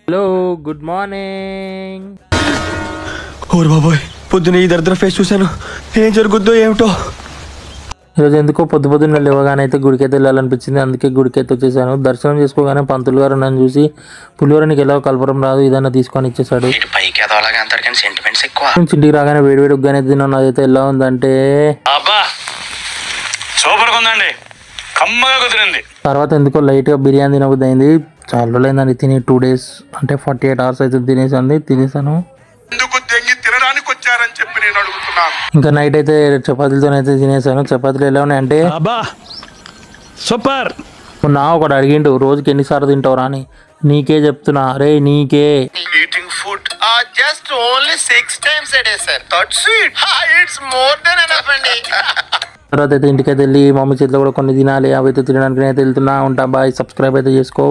Hello good morning. ఓరు బాబోయ్, పొద్దున ఈ దరిద్ర ఫేస్ చూశాను. ఏం జరుగుద్దో ఏమిటో. ఈరోజు ఎందుకో పొద్దున్న లేవగానే అయితే గుడికైతే వెళ్ళాలనిపించింది. అందుకే గుడికైతే వచ్చేసాను. దర్శనం చేసుకోగానే పంతులు గారు నన్ను చూసి పులిహోరనికి ఎలా కలపడం రాదు ఏదైనా తీసుకొని ఇచ్చేసాడు. ఇంటికి రాగానే వేడివేడి ఉగ్గానే తిన్నాను. అదైతే ఎలా ఉందంటే సూపర్ ఉందండి, కమ్మగా కుదిరింది. తర్వాత ఎందుకో లైట్గా బిర్యానీ తినబుద్ది అయింది. చాలా రోజులైందండి తిని, 2 days అంటే 48 hours అయితే తినేసాను. ఇంకా నైట్ అయితే చపాతీలతో అయితే తినేసాను. చపాతీలు ఎలా ఉన్నాయంటే సూపర్. నా ఒకటి అడిగిండు రోజుకి ఎన్నిసార్లు తింటావురా అని. నీకే చెప్తున్నా రే, నీకే. Eating food just only 6 times a day, sir. That's it. It's more than enough, అండి. తర్వాత అయితే ఇంటికైతే వెళ్ళి మమ్మీ చేతిలో కూడా కొన్ని తినాలి. అవి అయితే తినడానికి అయితే వెళ్తున్నా ఉంటా. బాయ్, సబ్స్క్రైబ్ అయితే చేసుకో.